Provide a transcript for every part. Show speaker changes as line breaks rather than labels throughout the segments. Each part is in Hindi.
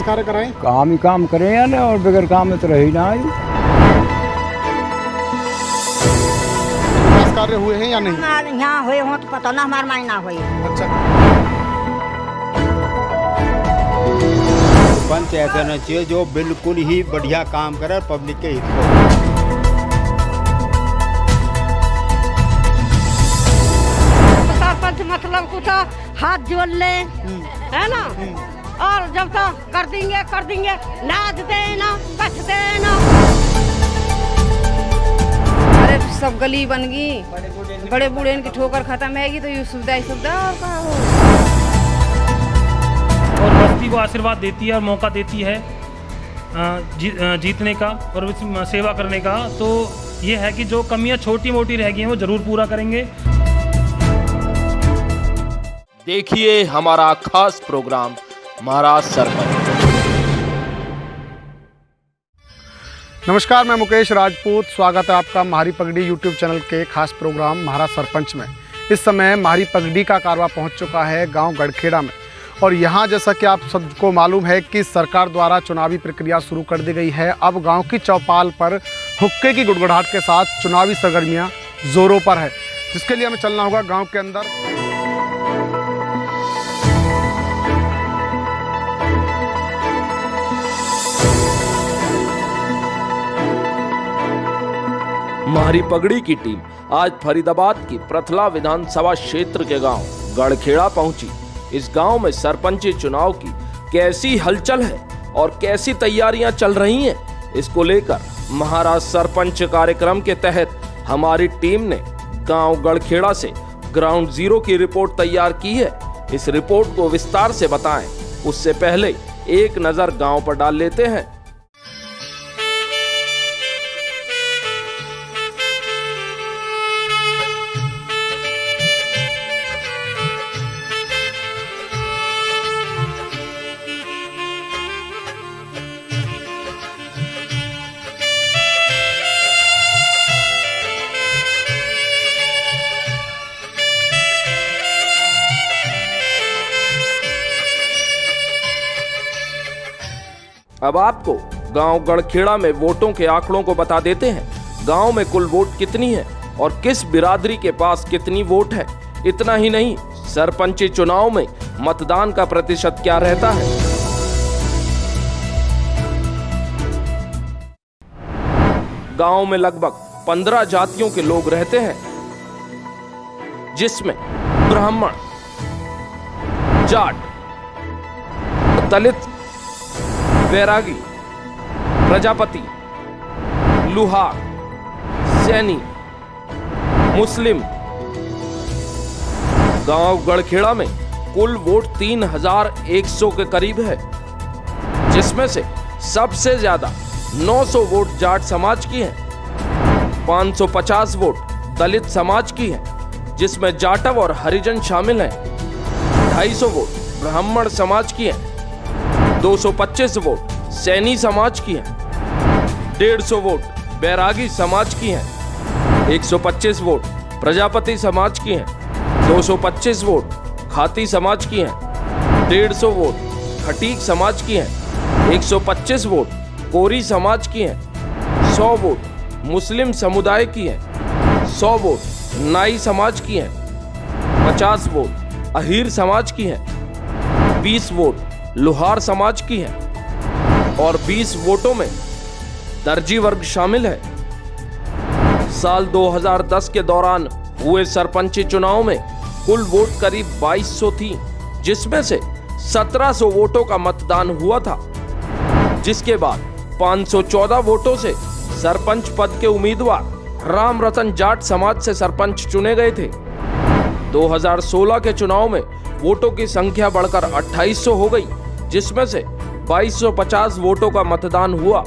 कार्य कराएं?
काम ही काम करें या ना, और बगैर काम में तो रह ही ना आयु।
विकास कार्य हुए हैं या नहीं?
यहाँ हुए हो तो पता ना, हमारे मायने ना हुए।
अच्छा,
पंच ऐसा होना चाहिए जो बिल्कुल ही बढ़िया काम करे और पब्लिक के हित को।
सरपंच मतलब कुछ हाथ जोड़ ले, है ना, और जब तक कर देंगे नाच देना, कछ देना।
अरे सब गली बन गई, बड़े बूढ़े इनकी ठोकर खत्म हैगी तो ये सुविधा और कहाँ हो।
और बस्ती को आशीर्वाद देती है और मौका देती है जीतने का और सेवा करने का। तो ये है कि जो कमियां छोटी मोटी रह गई हैं वो जरूर पूरा करेंगे।
देखिए हमारा खास प्रोग्राम महाराज सरपंच।
नमस्कार, मैं मुकेश राजपूत। स्वागत है आपका म्हारी पगड़ी यूट्यूब चैनल के खास प्रोग्राम महाराज सरपंच में। इस समय म्हारी पगड़ी का कारवा पहुंच चुका है गांव गढ़खेड़ा में, और यहां जैसा कि आप सबको मालूम है कि सरकार द्वारा चुनावी प्रक्रिया शुरू कर दी गई है। अब गांव की चौपाल पर हुक्के की गुड़गुड़ाहट के साथ चुनावी सरगर्मियां जोरों पर है, जिसके लिए हमें चलना होगा गाँव के अंदर।
म्हारी पगड़ी की टीम आज फरीदाबाद की प्रथला विधानसभा क्षेत्र के गांव गढ़खेड़ा पहुंची। इस गांव में सरपंची चुनाव की कैसी हलचल है और कैसी तैयारियां चल रही हैं, इसको लेकर महाराज सरपंच कार्यक्रम के तहत हमारी टीम ने गांव गढ़खेड़ा से ग्राउंड जीरो की रिपोर्ट तैयार की है। इस रिपोर्ट को विस्तार से बताएं उससे पहले एक नजर गांव पर डाल लेते हैं। अब आपको गांव गढ़खेड़ा में वोटों के आंकड़ों को बता देते हैं। गांव में कुल वोट कितनी है और किस बिरादरी के पास कितनी वोट है। इतना ही नहीं, सरपंची चुनाव में मतदान का प्रतिशत क्या रहता है। गांव में लगभग 15 जातियों के लोग रहते हैं, जिसमें ब्राह्मण, जाट, दलित, बैरागी, प्रजापति, लुहार, सैनी, मुस्लिम। गांव गढ़खेड़ा में कुल वोट 3100 के करीब है, जिसमें से सबसे ज्यादा 900 वोट जाट समाज की हैं, 550 वोट दलित समाज की हैं, जिसमें जाटव और हरिजन शामिल हैं, 250 वोट ब्राह्मण समाज की हैं, 225 वोट सैनी समाज की हैं, 150 वोट बैरागी समाज की हैं, 125 वोट प्रजापति समाज की हैं, 225 वोट खाती समाज की हैं, 150 वोट खटीक समाज की हैं, 125 वोट कोरी समाज की हैं, 100 वोट मुस्लिम समुदाय की हैं, 100 वोट नाई समाज की हैं, 50 वोट अहीर समाज की हैं, 20 वोट लुहार समाज की है और 20 वोटों में दर्जी वर्ग शामिल है। साल 2010 के दौरान हुए सरपंची चुनाव में कुल वोट करीब 2200 थी, जिसमें से 1700 वोटों का मतदान हुआ था, जिसके बाद 514 वोटों से सरपंच पद के उम्मीदवार राम रतन जाट समाज से सरपंच चुने गए थे। 2016 के चुनाव में वोटों की संख्या बढ़कर 2800 हो गई, जिसमें से 2250 वोटों का मतदान हुआ।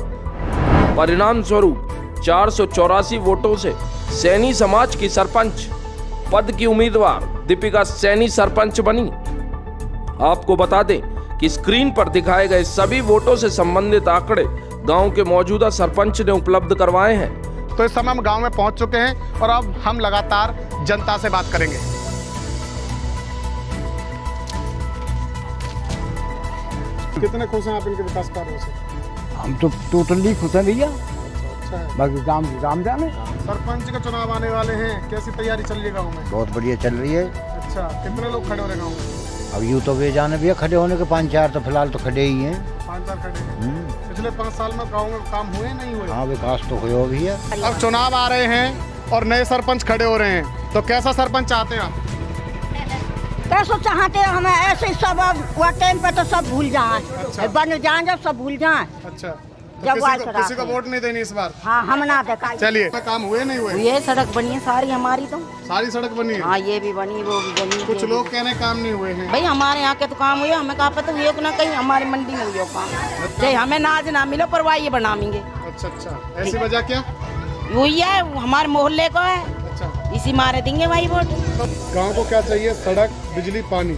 परिणाम स्वरूप 484 वोटों से सैनी समाज की सरपंच पद की उम्मीदवार दीपिका सैनी सरपंच बनी। आपको बता दें कि स्क्रीन पर दिखाए गए सभी वोटों से संबंधित आंकड़े गांव के मौजूदा सरपंच ने उपलब्ध करवाए हैं।
तो इस समय हम गांव में पहुंच चुके हैं और अब हम लगातार जनता से बात करेंगे। कितने खुश हैं आप इनके विकास कार्यों से?
हम तो टोटली खुश हैं भैया,
अच्छा है।
बाकी काम जाने।
सरपंच के चुनाव आने वाले हैं, कैसी तैयारी चल रही है गाँव में?
बहुत बढ़िया चल रही है।
अच्छा, कितने लोग खड़े हो रहे गाँव में?
अब यूँ तो वे जाने भैया खड़े होने के 5-4 तो फिलहाल तो खड़े ही हैं।
5-4 खड़े हैं। पिछले 5 साल में गाँव में काम हुए नहीं हुए?
हाँ विकास तो हुआ भैया।
अब चुनाव आ रहे हैं और नए सरपंच खड़े हो रहे हैं, तो कैसा सरपंच चाहते हैं आप?
कैसे चाहते हैं हमें ऐसे सब वह टाइम पे तो सब भूल जाए, बन जाए जब सब भूल जाए।
अच्छा, तो
जब
किसी को वोट नहीं देनी इस बार?
हाँ हम ना देखा।
चलिए, काम हुए नहीं हुए?
ये सड़क बनी है सारी हमारी तो।
सारी सड़क बनी है?
हाँ ये भी बनी वो भी बनी।
कुछ लोग कहने काम नहीं हुए हैं।
भाई हमारे यहाँ के तो काम हुए, हमें कहा पता हुए ना कहीं हमारी मंडी में हुए काम। चाहे हमें नाज ना मिलो पर ये बनाएंगे।
अच्छा अच्छा, ऐसी वजह क्या?
वही है हमारे मोहल्ले को है,
अच्छा,
इसी मारे देंगे भाई वोट।
गांव को क्या चाहिए? सड़क, बिजली, पानी।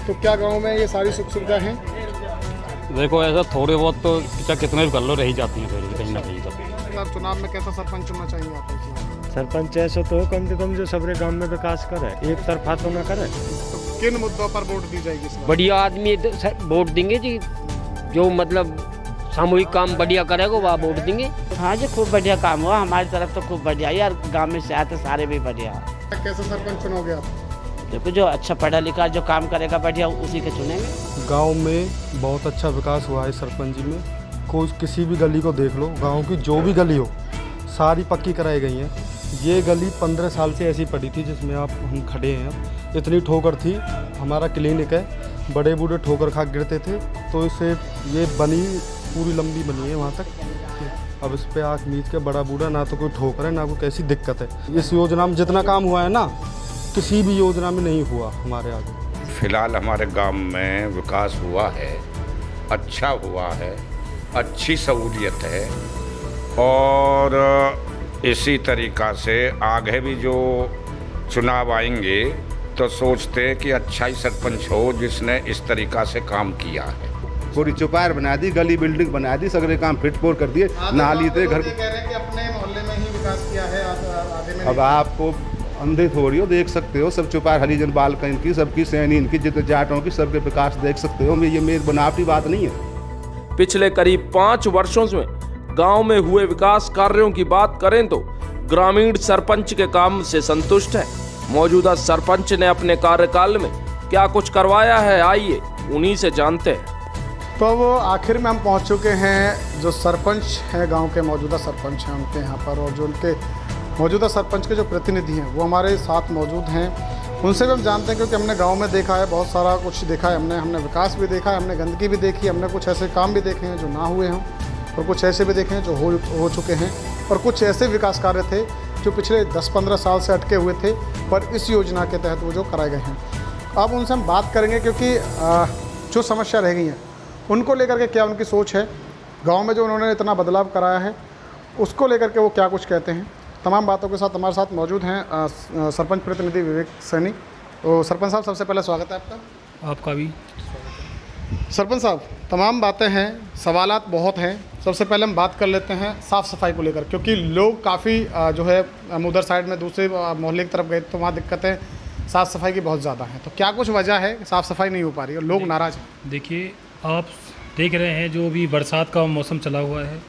तो क्या गांव में ये सारी सुख सुविधा है?
देखो ऐसा थोड़े बहुत तो चाहे कितने भी कर लो रह ही जाती हैं फिर कहीं ना कहीं सब।
आप चुनाव में कैसा सरपंच चुनना चाहेंगे आप?
सरपंच ऐसा तो कम से कम जो सबरे गांव में विकास करे, एक तरफा तो ना करे।
तो किन मुद्दों पर वोट दी जाएगी इस बार?
बढ़िया आदमी वोट देंगे जी, जो मतलब सामूहिक काम बढ़िया करेगा वह वोट देंगे।
हाँ जी खूब बढ़िया काम हुआ हमारी तरफ तो, खूब बढ़िया यार। गाँव में से आते सारे भी बढ़िया।
कैसा सरपंच चुनोगे आप?
देखो जो अच्छा पढ़ा लिखा जो काम करेगा बढ़िया उसी के चुनेंगे।
गांव में बहुत अच्छा विकास हुआ है सरपंच जी में। कोई किसी भी गली को देख लो, गांव की जो भी गली हो सारी पक्की कराई गई हैं। ये गली 15 साल से ऐसी पड़ी थी जिसमें आप हम खड़े हैं। इतनी ठोकर थी, हमारा क्लिनिक है, बड़े बूढ़े ठोकर खा गिरते थे, तो इससे ये बनी पूरी लंबी बनी है वहाँ तक। अब इस पर आँख मीच के बड़ा बूढ़ा ना तो कोई ठोकर है ना कोई कैसी दिक्कत है। इस योजना में जितना काम हुआ है ना, किसी भी योजना में नहीं हुआ हमारे आगे।
फिलहाल हमारे गांव में विकास हुआ है, अच्छा हुआ है, अच्छी सहूलियत है और इसी तरीक़ा से आगे भी जो चुनाव आएंगे तो सोचते हैं कि अच्छा ही सरपंच हो जिसने इस तरीक़ा से काम किया है।
पूरी चौपार बना दी, गली बिल्डिंग बना दी, सगरे काम फिट फोर कर दिए, नाली थे घर।
कह रहे हैं कि अपने मोहल्ले में ही विकास किया है, आधे में।
अब आपको अंधे थोड़ी हो, देख सकते हो सब चौपार हरिजन बालक इनकी, सबकी सैनी इनकी, जितने जाटों की, सबके विकास देख सकते हो। ये मेरी बनावटी बात नहीं है।
पिछले करीब 5 वर्षों में गांव में हुए विकास कार्यों की बात करें तो ग्रामीण सरपंच के काम से संतुष्ट है। मौजूदा सरपंच ने अपने कार्यकाल में क्या कुछ करवाया है, आइए उन्हीं से जानते हैं।
तो अब आखिर में हम पहुंच चुके हैं जो सरपंच हैं गांव के, मौजूदा सरपंच हैं उनके यहाँ पर, और जो उनके मौजूदा सरपंच के जो प्रतिनिधि हैं वो हमारे साथ मौजूद हैं। उनसे भी हम जानते हैं, क्योंकि हमने गांव में देखा है, बहुत सारा कुछ देखा है हमने विकास भी देखा है, हमने गंदगी भी देखी, हमने कुछ ऐसे काम भी देखे हैं जो ना हुए हों और कुछ ऐसे भी देखे हैं जो हो चुके हैं, और कुछ ऐसे विकास कार्य थे जो पिछले 10-15 साल से अटके हुए थे पर इस योजना के तहत वो जो कराए गए हैं। अब उनसे हम बात करेंगे, क्योंकि जो समस्या रह गई हैं उनको लेकर के क्या उनकी सोच है, गांव में जो उन्होंने इतना बदलाव कराया है उसको लेकर के वो क्या कुछ कहते हैं। तमाम बातों के साथ हमारे साथ मौजूद हैं सरपंच प्रतिनिधि विवेक सैनी। तो सरपंच साहब, सबसे पहले स्वागत है आपका।
आपका भी।
सरपंच साहब, तमाम बातें हैं, सवालात बहुत हैं। सबसे पहले हम बात कर लेते हैं साफ़ सफाई को लेकर, क्योंकि लोग काफ़ी जो है हम उधर साइड में दूसरे मोहल्ले की तरफ गए तो वहाँ दिक्कतें साफ़ सफाई की बहुत ज़्यादा हैं। तो क्या कुछ वजह है कि साफ़ सफाई नहीं हो पा रही है और लोग नाराज़ हैं?
देखिए, आप देख रहे हैं जो अभी बरसात का मौसम चला हुआ है,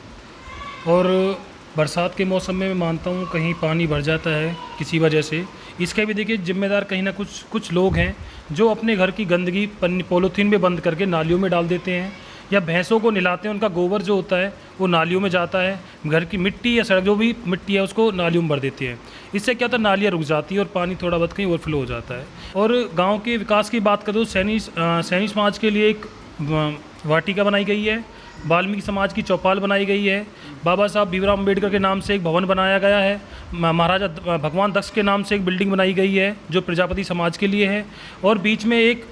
और बरसात के मौसम में मैं मानता हूँ कहीं पानी भर जाता है किसी वजह से। इसके भी देखिए जिम्मेदार कहीं ना कुछ लोग हैं जो अपने घर की गंदगी पॉलीथीन में बंद करके नालियों में डाल देते हैं, या भैंसों को नहलाते हैं, उनका गोबर जो होता है वो नालियों में जाता है, घर की मिट्टी या सड़क जो भी मिट्टी है उसको नालियों में भर देती है। इससे क्या होता है, नालियाँ रुक जाती है और पानी थोड़ा बहुत कहीं ओवरफ्लो हो जाता है। और गांव के विकास की बात करें तो सैनी समाज के लिए एक वाटिका बनाई गई है, वाल्मीकि समाज की चौपाल बनाई गई है, बाबा साहब भीमराव अम्बेडकर के नाम से एक भवन बनाया गया है, महाराजा भगवान दक्ष के नाम से एक बिल्डिंग बनाई गई है जो प्रजापति समाज के लिए है, और बीच में एक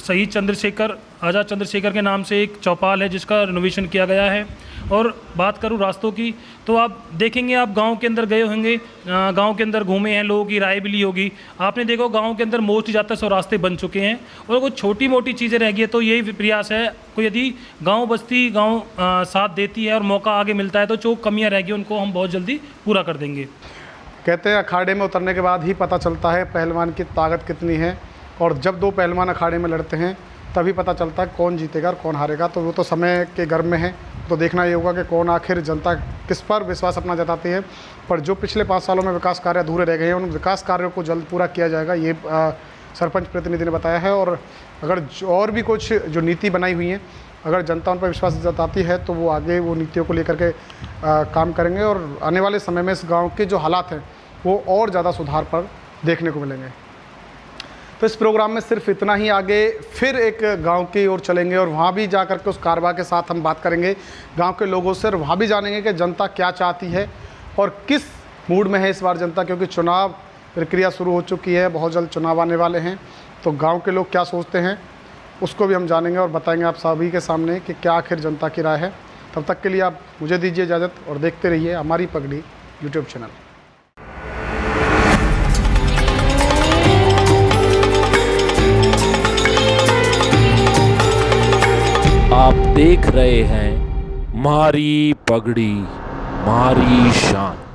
शहीद आज़ाद चंद्रशेखर के नाम से एक चौपाल है जिसका रिनोवेशन किया गया है। और बात करूं रास्तों की, तो आप देखेंगे, आप गांव के अंदर गए होंगे, गांव के अंदर घूमे हैं, लोगों की राय भी ली होगी, आपने देखो गांव के अंदर मोस्टली ज़्यादातर सब रास्ते बन चुके हैं और कुछ छोटी मोटी चीज़ें रह गई है। तो यही प्रयास है, कोई यदि गांव बस्ती साथ देती है और मौका आगे मिलता है तो जो कमियां रह गई उनको हम बहुत जल्दी पूरा कर देंगे।
कहते हैं अखाड़े में उतरने के बाद ही पता चलता है पहलवान की ताकत कितनी है, और जब दो पहलवान अखाड़े में लड़ते हैं तभी पता चलता है कौन जीतेगा और कौन हारेगा। तो वो तो समय के गर्भ में है, तो देखना ये होगा कि कौन आखिर जनता किस पर विश्वास अपना जताती है। पर जो पिछले 5 सालों में विकास कार्य अधूरे रह गए हैं, उन विकास कार्यों को जल्द पूरा किया जाएगा, ये सरपंच प्रतिनिधि ने बताया है। और अगर और भी कुछ जो नीति बनाई हुई हैं, अगर जनता उन पर विश्वास जताती है तो वो आगे वो नीतियों को लेकर के काम करेंगे और आने वाले समय में इस गांव के जो हालात हैं वो और ज़्यादा सुधार पर देखने को मिलेंगे। तो इस प्रोग्राम में सिर्फ इतना ही। आगे फिर एक गांव की ओर चलेंगे और वहाँ भी जा कर के उस कारवा के साथ हम बात करेंगे गांव के लोगों से, और वहाँ भी जानेंगे कि जनता क्या चाहती है और किस मूड में है इस बार जनता, क्योंकि चुनाव प्रक्रिया शुरू हो चुकी है, बहुत जल्द चुनाव आने वाले हैं। तो गांव के लोग क्या सोचते हैं उसको भी हम जानेंगे और बताएंगे आप सभी के सामने कि क्या आखिर जनता की राय है। तब तक के लिए आप मुझे दीजिए इजाज़त और देखते रहिए हमारी पगड़ी यूट्यूब चैनल।
आप देख रहे हैं म्हारी पगड़ी म्हारी शान।